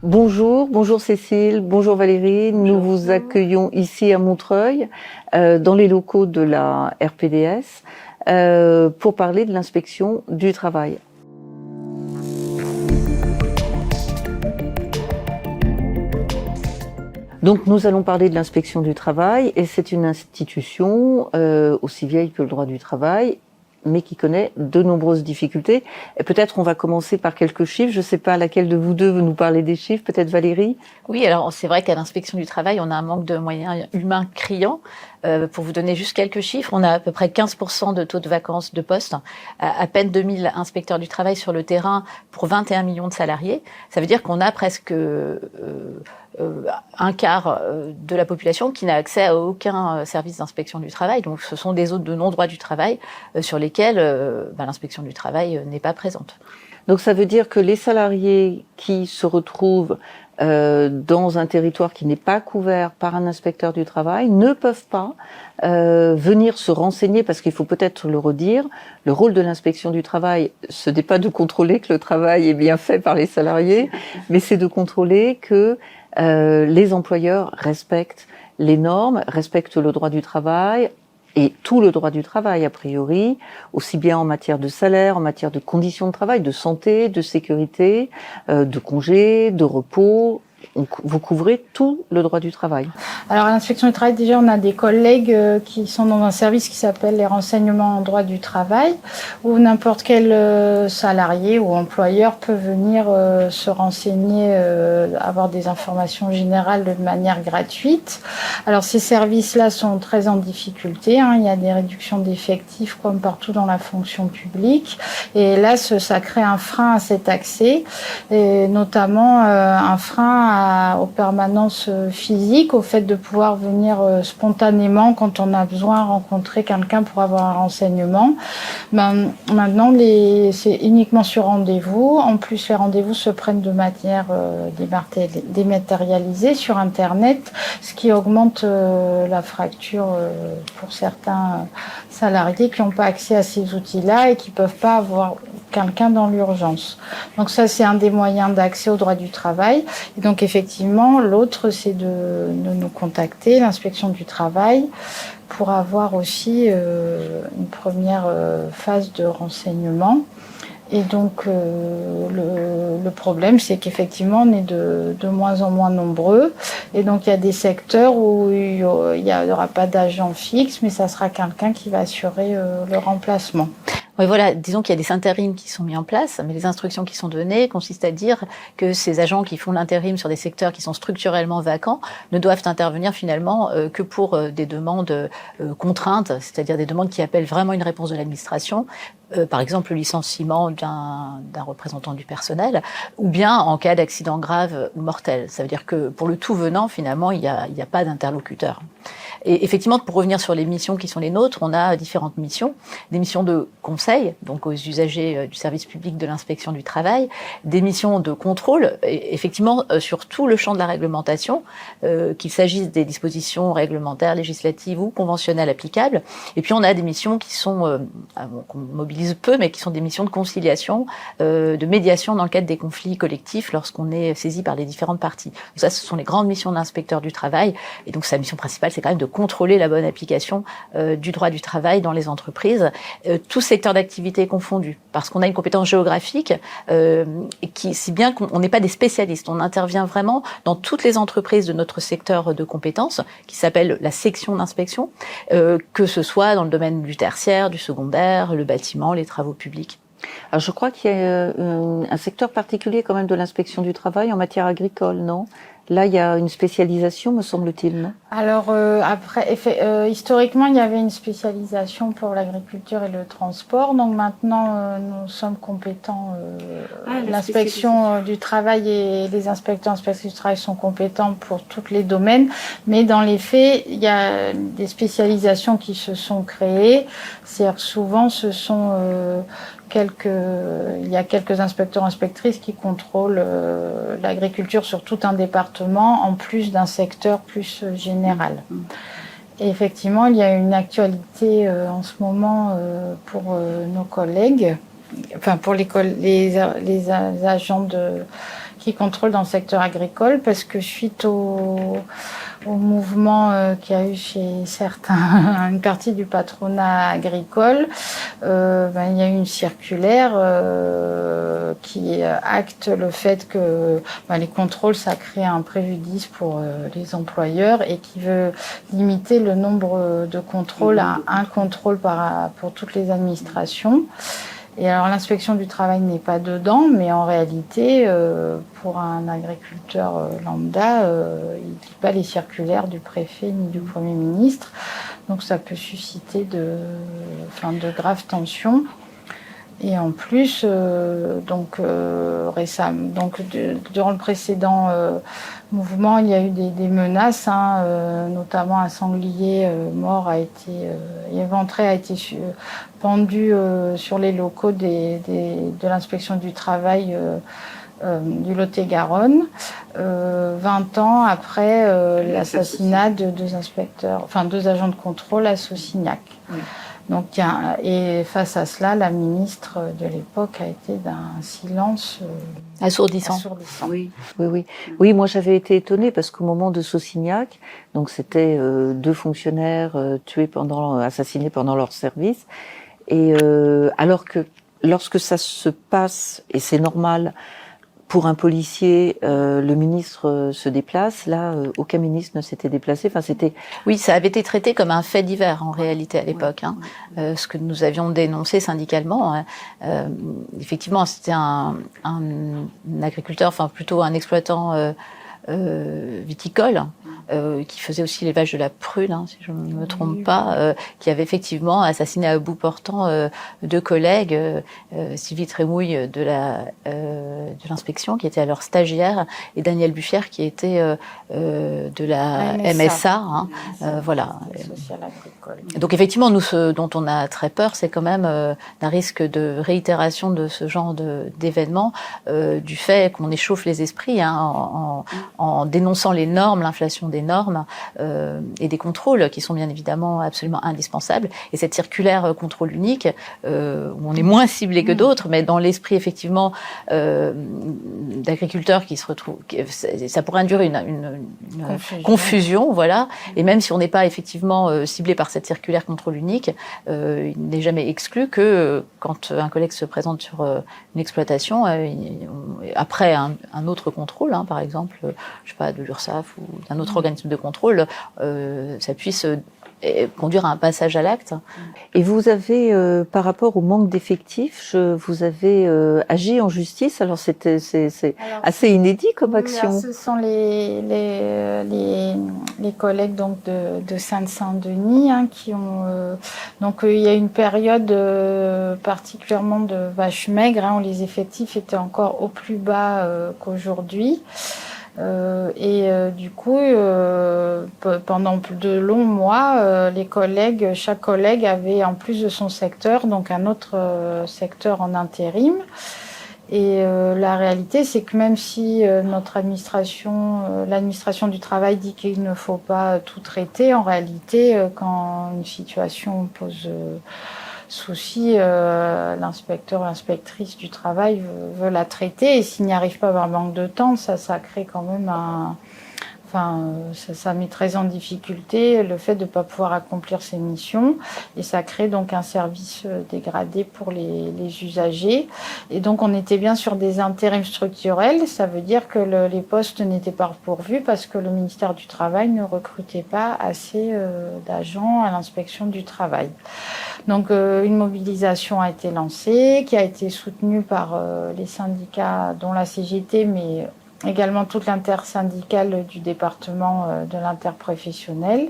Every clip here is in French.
Bonjour Cécile, bonjour Valérie. Nous vous accueillons ici à Montreuil, dans les locaux de la RPDS, pour parler de l'inspection du travail. Donc nous allons parler de l'inspection du travail, et c'est une institution aussi vieille que le droit du travail, mais qui connaît de nombreuses difficultés. Et peut-être on va commencer par quelques chiffres. Je ne sais pas laquelle de vous deux veut nous parler des chiffres, peut-être Valérie? Oui, alors c'est vrai qu'à l'inspection du travail, on a un manque de moyens humains criant. Pour vous donner juste quelques chiffres, on a à peu près 15% de taux de vacances de poste, à peine 2000 inspecteurs du travail sur le terrain pour 21 millions de salariés. Ça veut dire qu'on a presque un quart de la population qui n'a accès à aucun service d'inspection du travail. Donc ce sont des zones de non-droit du travail sur lesquelles l'inspection du travail n'est pas présente. Donc ça veut dire que les salariés qui se retrouvent dans un territoire qui n'est pas couvert par un inspecteur du travail ne peuvent pas venir se renseigner, parce qu'il faut peut-être le redire, le rôle de l'inspection du travail, ce n'est pas de contrôler que le travail est bien fait par les salariés, mais c'est de contrôler que les employeurs respectent les normes, respectent le droit du travail, et tout le droit du travail, a priori, aussi bien en matière de salaire, en matière de conditions de travail, de santé, de sécurité, de congés, de repos. Vous couvrez tout le droit du travail. Alors à l'inspection du travail, déjà, on a des collègues qui sont dans un service qui s'appelle les renseignements en droit du travail, où n'importe quel salarié ou employeur peut venir se renseigner, avoir des informations générales de manière gratuite. Alors ces services-là sont très en difficulté, hein. Il y a des réductions d'effectifs comme partout dans la fonction publique, et là ça crée un frein à cet accès, et notamment un frein aux permanences physiques, au fait de pouvoir venir spontanément quand on a besoin de rencontrer quelqu'un pour avoir un renseignement. Maintenant, c'est uniquement sur rendez-vous. En plus, les rendez-vous se prennent de manière dématérialisée sur Internet, ce qui augmente la fracture pour certains salariés qui n'ont pas accès à ces outils-là et qui ne peuvent pas avoir quelqu'un dans l'urgence. Donc ça, c'est un des moyens d'accès au droit du travail. Et donc effectivement, l'autre, c'est de nous contacter, l'inspection du travail, pour avoir aussi une première phase de renseignement. Et donc le problème, c'est qu'effectivement, on est de moins en moins nombreux. Et donc il y a des secteurs où il n'y aura pas d'agent fixe, mais ça sera quelqu'un qui va assurer le remplacement. Oui, voilà, disons qu'il y a des intérims qui sont mis en place, mais les instructions qui sont données consistent à dire que ces agents qui font l'intérim sur des secteurs qui sont structurellement vacants ne doivent intervenir finalement que pour des demandes contraintes, c'est-à-dire des demandes qui appellent vraiment une réponse de l'administration. Par exemple, le licenciement d'un représentant du personnel, ou bien en cas d'accident grave ou mortel. Ça veut dire que pour le tout venant, finalement, il n'y a pas d'interlocuteur. Et effectivement, pour revenir sur les missions qui sont les nôtres, on a différentes missions. Des missions de conseil, donc aux usagers du service public de l'inspection du travail, des missions de contrôle, effectivement, sur tout le champ de la réglementation, qu'il s'agisse des dispositions réglementaires, législatives ou conventionnelles applicables. Et puis, on a des missions qui sont, qu'on mobilise peu, mais qui sont des missions de conciliation, de médiation dans le cadre des conflits collectifs lorsqu'on est saisi par les différentes parties. Donc ça, ce sont les grandes missions de l'inspecteur du travail. Et donc, sa mission principale, c'est quand même de contrôler la bonne application du droit du travail dans les entreprises, tous secteurs d'activité confondus, parce qu'on a une compétence géographique qui, si bien qu'on n'est pas des spécialistes, on intervient vraiment dans toutes les entreprises de notre secteur de compétences, qui s'appelle la section d'inspection, que ce soit dans le domaine du tertiaire, du secondaire, le bâtiment, les travaux publics. Alors je crois qu'il y a un secteur particulier quand même de l'inspection du travail en matière agricole, non? Là, il y a une spécialisation, me semble-t-il, non? Alors, historiquement, il y avait une spécialisation pour l'agriculture et le transport. Donc maintenant, nous sommes compétents. L'inspection du travail et les inspecteurs d'inspection du travail sont compétents pour tous les domaines. Mais dans les faits, il y a des spécialisations qui se sont créées. C'est-à-dire que souvent, ce sont il y a quelques inspecteurs, inspectrices qui contrôlent l'agriculture sur tout un département, en plus d'un secteur plus général. Et effectivement, il y a une actualité en ce moment pour nos collègues pour les agents qui contrôlent dans le secteur agricole, parce que suite au mouvement qu'il y a eu chez certains, une partie du patronat agricole, il y a eu une circulaire qui acte le fait que les contrôles, ça crée un préjudice pour les employeurs et qui veut limiter le nombre de contrôles à un contrôle pour toutes les administrations. Et alors l'inspection du travail n'est pas dedans, mais en réalité, pour un agriculteur lambda, il ne lit pas les circulaires du préfet ni du Premier ministre. Donc ça peut susciter de graves tensions. Et en plus, récemment, durant le précédent mouvement, il y a eu des menaces, notamment un sanglier mort éventré a été pendu sur les locaux de l'inspection du travail du Lot-et-Garonne, 20 ans après l'assassinat de deux agents de contrôle à Saucignac. Oui. Donc, et face à cela, la ministre de l'époque a été d'un silence assourdissant. Oui. Oui, moi j'avais été étonnée parce qu'au moment de Saucignac, donc c'était 2 fonctionnaires assassinés pendant leur service, et alors que lorsque ça se passe, et c'est normal, pour un policier, le ministre se déplace. Là, aucun ministre ne s'était déplacé. Enfin, c'était. Oui, ça avait été traité comme un fait divers en réalité à l'époque. Ce que nous avions dénoncé syndicalement. Effectivement, c'était un agriculteur, enfin plutôt un exploitant viticole. Qui faisait aussi l'élevage de la prune, si je ne me trompe pas, qui avait effectivement assassiné à bout portant 2 collègues, Sylvie Trémouille de l'inspection, qui était alors stagiaire, et Daniel Buffière, qui était de la MSA. Voilà. Donc effectivement, nous, ce dont on a très peur, c'est quand même d'un risque de réitération de ce genre d'événements, du fait qu'on échauffe les esprits en dénonçant les normes, l'inflation des normes et des contrôles qui sont bien évidemment absolument indispensables. Et cette circulaire contrôle unique, où on est moins ciblé que d'autres, mais dans l'esprit effectivement d'agriculteurs qui se retrouvent, ça pourrait induire une confusion, voilà. Et même si on n'est pas effectivement ciblé par cette circulaire contrôle unique, il n'est jamais exclu que quand un collègue se présente sur une exploitation, après un autre contrôle, par exemple, je sais pas, de l'URSSAF ou d'un autre organisme de contrôle, ça puisse conduire à un passage à l'acte. Et vous avez, par rapport au manque d'effectifs, vous avez agi en justice. Alors c'est assez inédit comme action. Alors, ce sont les collègues donc de Saint-Denis qui ont donc il y a une période particulièrement de vache maigre, où les effectifs étaient encore au plus bas qu'aujourd'hui. Du coup, pendant de longs mois, chaque collègue avait en plus de son secteur, donc un autre secteur en intérim. Et la réalité, c'est que même si notre administration, l'administration du travail dit qu'il ne faut pas tout traiter, en réalité, quand une situation pose souci, l'inspecteur ou l'inspectrice du travail veut la traiter, et s'il n'y arrive pas par manque de temps, ça crée quand même ça met très en difficulté le fait de ne pas pouvoir accomplir ses missions, et ça crée donc un service dégradé pour les usagers. Et donc on était bien sur des intérims structurels, ça veut dire que les postes n'étaient pas pourvus parce que le ministère du Travail ne recrutait pas assez d'agents à l'inspection du travail. Donc une mobilisation a été lancée, qui a été soutenue par les syndicats, dont la CGT, mais également toute l'intersyndicale du département de l'interprofessionnel.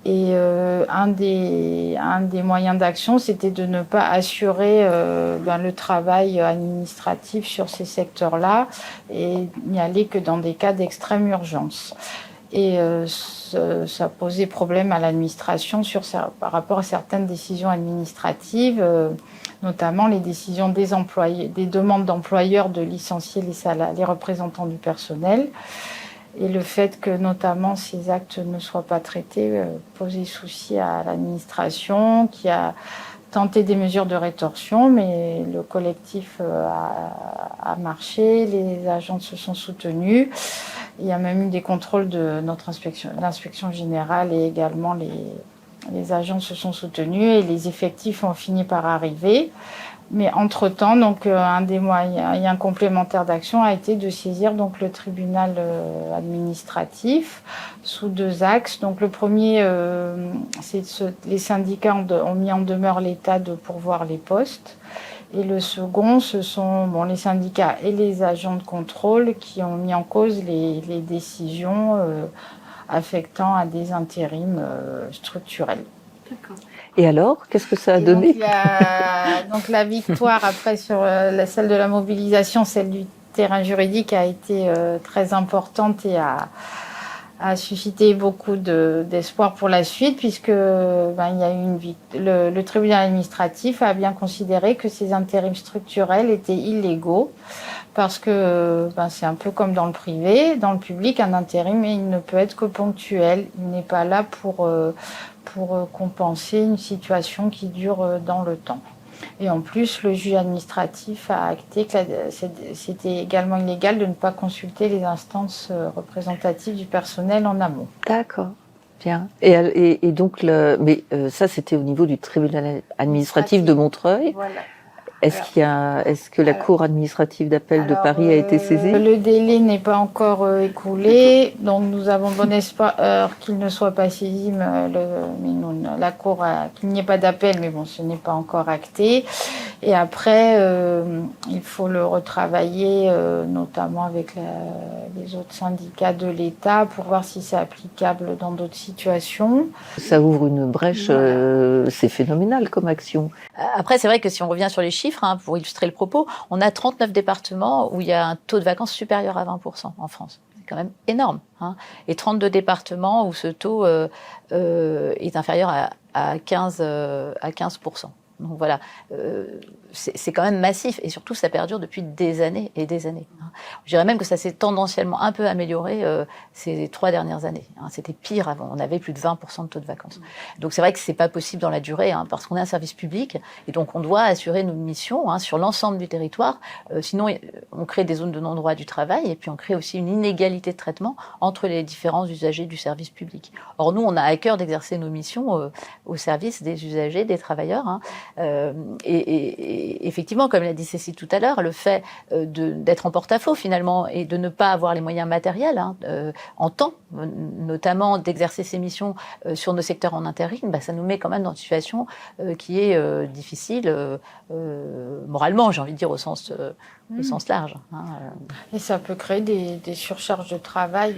Et un des moyens d'action, c'était de ne pas assurer le travail administratif sur ces secteurs-là, et n'y aller que dans des cas d'extrême urgence. Et ça posait problème à l'administration par rapport à certaines décisions administratives, notamment les décisions des demandes d'employeurs de licencier les représentants du personnel. Et le fait que notamment ces actes ne soient pas traités posait souci à l'administration, qui a tenté des mesures de rétorsion, mais le collectif a marché, les agents se sont soutenus. Il y a même eu des contrôles de notre l'inspection générale et également les agents se sont soutenus et les effectifs ont fini par arriver. Mais entre-temps, donc, un des moyens complémentaires d'action a été de saisir donc, le tribunal administratif sous 2 axes. Donc, le premier, les syndicats ont mis en demeure l'État de pourvoir les postes. Et le second, ce sont les syndicats et les agents de contrôle qui ont mis en cause les décisions affectant à des intérims structurels. D'accord. Et alors, qu'est-ce que ça a donné ? Donc la victoire après sur celle de la mobilisation, celle du terrain juridique a été très importante et a suscité beaucoup d'espoir pour la suite puisque il y a eu le tribunal administratif a bien considéré que ces intérims structurels étaient illégaux parce que c'est un peu comme dans le privé, dans le public, un intérim il ne peut être que ponctuel, il n'est pas là pour compenser une situation qui dure dans le temps. Et en plus, le juge administratif a acté que c'était également illégal de ne pas consulter les instances représentatives du personnel en amont. D'accord, bien. Et donc, ça, c'était au niveau du tribunal administratif de Montreuil. Voilà. Est-ce que la cour administrative d'appel de Paris a été saisie ? Le délai n'est pas encore écoulé, donc nous avons bon espoir qu'il ne soit pas saisi, la cour qu'il n'y ait pas d'appel, mais ce n'est pas encore acté. Et après, il faut le retravailler, notamment avec les autres syndicats de l'État, pour voir si c'est applicable dans d'autres situations. Ça ouvre une brèche, c'est phénoménal comme action. Après, c'est vrai que si on revient sur les chiffres, pour illustrer le propos, on a 39 départements où il y a un taux de vacances supérieur à 20% en France. C'est quand même énorme. Et 32 départements où ce taux est inférieur à 15%. Donc voilà, c'est quand même massif et surtout ça perdure depuis des années et des années. Je dirais même que ça s'est tendanciellement un peu amélioré ces 3 dernières années. C'était pire avant, on avait plus de 20% de taux de vacances. Donc c'est vrai que c'est pas possible dans la durée parce qu'on est un service public et donc on doit assurer nos missions sur l'ensemble du territoire. Sinon on crée des zones de non-droit du travail et puis on crée aussi une inégalité de traitement entre les différents usagers du service public. Or nous on a à cœur d'exercer nos missions au service des usagers, des travailleurs. Et effectivement, comme l'a dit Cécile tout à l'heure, le fait d'être en porte-à-faux finalement et de ne pas avoir les moyens matériels en temps, notamment d'exercer ces missions sur nos secteurs en intérim, ça nous met quand même dans une situation qui est difficile moralement, j'ai envie de dire au sens large. Et ça peut créer des surcharges de travail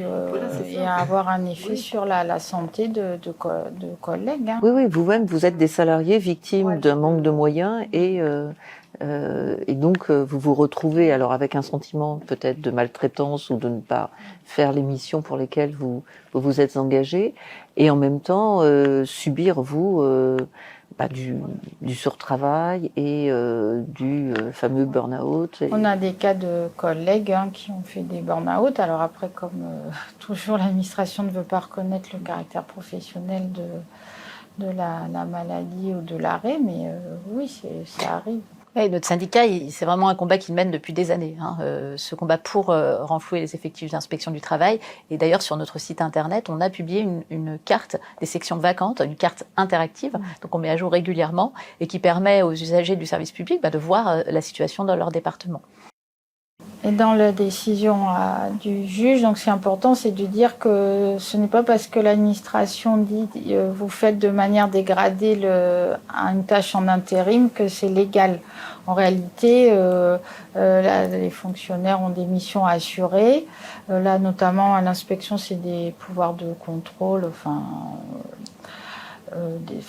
et avoir un effet sur la santé de collègues. Oui, vous-même, vous êtes des salariés victimes d'un manque de moyens et donc vous vous retrouvez alors avec un sentiment peut-être de maltraitance ou de ne pas faire les missions pour lesquelles vous vous êtes engagés et en même temps subir du surtravail et du fameux burn-out. On a des cas de collègues qui ont fait des burn-out. Alors après, comme toujours, l'administration ne veut pas reconnaître le caractère professionnel de la maladie ou de l'arrêt, mais oui, ça arrive. Oui, notre syndicat, c'est vraiment un combat qu'il mène depuis des années. Ce combat pour renflouer les effectifs d'inspection du travail. Et d'ailleurs, sur notre site internet, on a publié une carte des sections vacantes, une carte interactive, donc on met à jour régulièrement, et qui permet aux usagers du service public de voir la situation dans leur département. Et dans la décision du juge, donc c'est important, c'est de dire que ce n'est pas parce que l'administration dit vous faites de manière dégradée une tâche en intérim que c'est légal. En réalité, les fonctionnaires ont des missions à assurer. Là, notamment à l'inspection, c'est des pouvoirs de contrôle.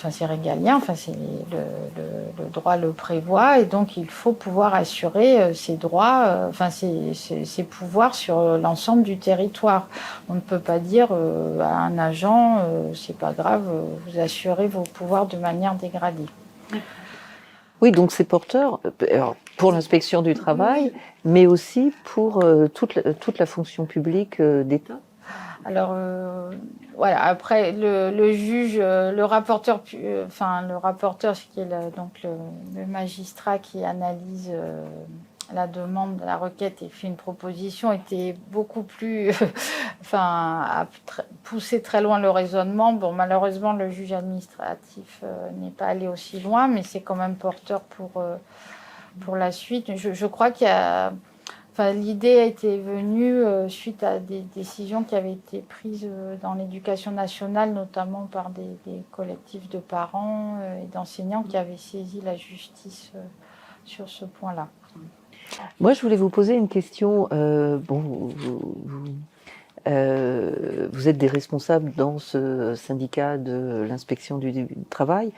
C'est régalien, le droit le prévoit et donc il faut pouvoir assurer ces droits, ces pouvoirs sur l'ensemble du territoire. On ne peut pas dire à un agent, c'est pas grave, vous assurez vos pouvoirs de manière dégradée. Oui, donc c'est porteur pour l'inspection du travail, mais aussi pour toute la fonction publique d'État. Alors voilà. Après le juge, le rapporteur, le rapporteur, qui est donc le magistrat qui analyse la demande, la requête et fait une proposition, était beaucoup plus, a poussé très loin le raisonnement. Bon, malheureusement, le juge administratif n'est pas allé aussi loin, mais c'est quand même porteur pour la suite. Je crois qu'il y a... l'idée a été venue suite à des décisions qui avaient été prises dans l'éducation nationale, notamment par des collectifs de parents et d'enseignants qui avaient saisi la justice sur ce point-là. Moi, je voulais vous poser une question. Vous êtes des responsables dans ce syndicat de l'inspection du travail.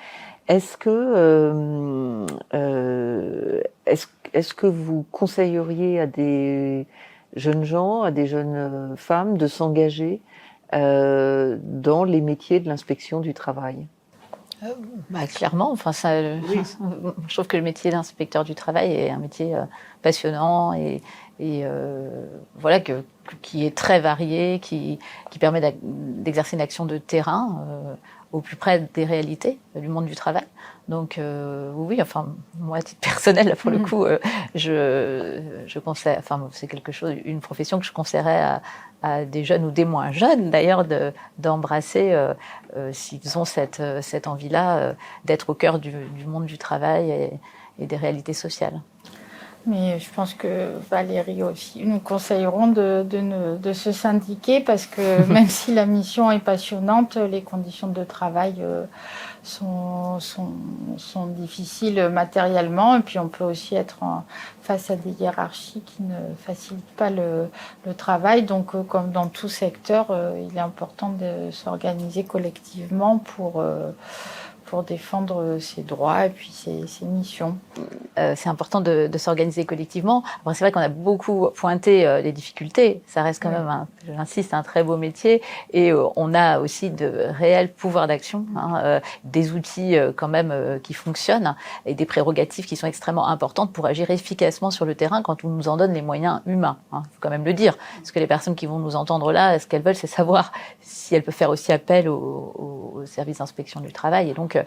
Est-ce que vous conseilleriez à des jeunes gens, à des jeunes femmes de s'engager dans les métiers de l'inspection du travail ? Clairement, oui. Je trouve que le métier d'inspecteur du travail est un métier passionnant et voilà qui est très varié, qui permet d'exercer une action de terrain au plus près des réalités du monde du travail. Donc oui, moi à titre personnel, là, pour le coup, je conseille, c'est une profession que je conseillerais à des jeunes ou des moins jeunes d'ailleurs d'embrasser s'ils ont cette envie-là d'être au cœur du monde du travail et des réalités sociales. Mais je pense que Valérie aussi nous conseillerons de se syndiquer parce que même si la mission est passionnante, les conditions de travail sont difficiles matériellement, et puis on peut aussi être face à des hiérarchies qui ne facilitent pas le travail. Donc comme dans tout secteur, il est important de s'organiser collectivement pour défendre ses droits et puis ses missions. C'est important de s'organiser collectivement. Après, c'est vrai qu'on a beaucoup pointé les difficultés. Ça reste quand même, j'insiste, un très beau métier. Et on a aussi de réels pouvoirs d'action, des outils quand même qui fonctionnent et des prérogatives qui sont extrêmement importantes pour agir efficacement sur le terrain quand on nous en donne les moyens humains. Faut quand même le dire. Parce que les personnes qui vont nous entendre là, ce qu'elles veulent, c'est savoir si elles peuvent faire aussi appel au service d'inspection du travail. Et donc,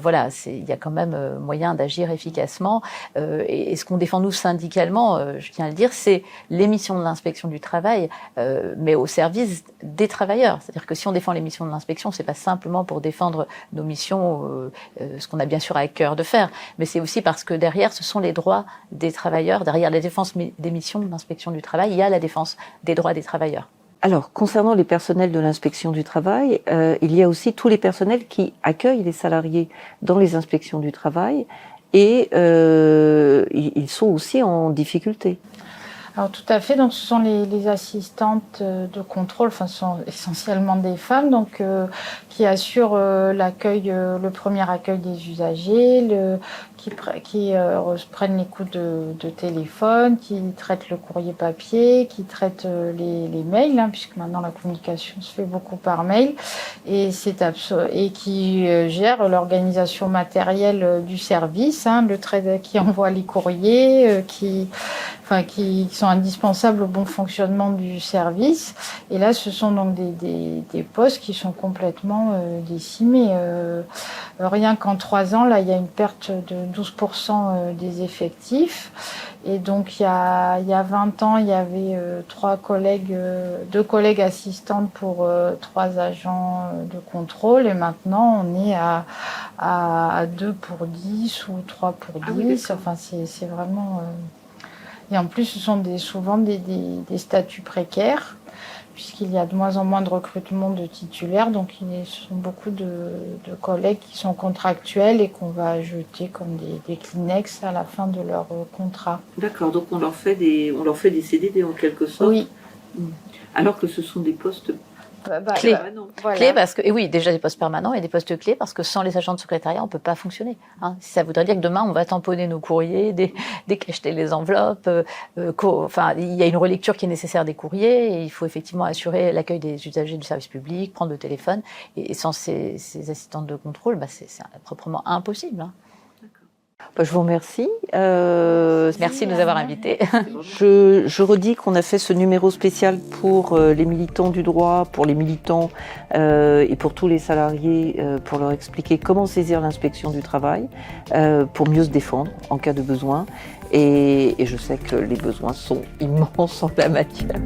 voilà, il y a quand même moyen d'agir efficacement. Et ce qu'on défend nous syndicalement, je tiens à le dire, c'est les missions de l'inspection du travail, mais au service des travailleurs. C'est-à-dire que si on défend les missions de l'inspection, c'est pas simplement pour défendre nos missions, ce qu'on a bien sûr à cœur de faire, mais c'est aussi parce que derrière, ce sont les droits des travailleurs. Derrière la défense des missions de l'inspection du travail, il y a la défense des droits des travailleurs. Alors, concernant les personnels de l'inspection du travail, il y a aussi tous les personnels qui accueillent les salariés dans les inspections du travail et ils sont aussi en difficulté. Alors tout à fait, donc ce sont les assistantes de contrôle, ce sont essentiellement des femmes, donc qui assurent l'accueil, le premier accueil des usagers, qui prennent les coups de téléphone, qui traitent le courrier papier, qui traitent les mails, puisque maintenant la communication se fait beaucoup par mail, et qui gèrent l'organisation matérielle du service, qui envoie les courriers, qui sont indispensables au bon fonctionnement du service. Et là, ce sont donc des postes qui sont complètement décimés. Rien qu'en 3 ans, là, il y a une perte de 12% des effectifs. Et donc, il y a 20 ans, il y avait 2 collègues assistantes pour 3 agents de contrôle. Et maintenant, on est à 2 pour 10 ou 3 pour 10. C'est vraiment... Et en plus, ce sont souvent des statuts précaires, puisqu'il y a de moins en moins de recrutement de titulaires. Donc, ce sont beaucoup de collègues qui sont contractuels et qu'on va jeter comme des Kleenex à la fin de leur contrat. D'accord, donc on leur fait des CDD en quelque sorte. Oui. Alors que ce sont des postes clés. Voilà. Clés parce que, et oui, déjà des postes permanents et des postes clés parce que sans les agents de secrétariat, on peut pas fonctionner. Ça voudrait dire que demain, on va tamponner nos courriers, décacheter les enveloppes. Il y a une relecture qui est nécessaire des courriers et il faut effectivement assurer l'accueil des usagers du service public, prendre le téléphone. Et sans ces assistantes de contrôle, c'est proprement impossible. Je vous remercie. Merci de nous avoir invités. Je redis qu'on a fait ce numéro spécial pour les militants du droit, pour les militants et pour tous les salariés, pour leur expliquer comment saisir l'inspection du travail, pour mieux se défendre en cas de besoin. Et je sais que les besoins sont immenses en la matière.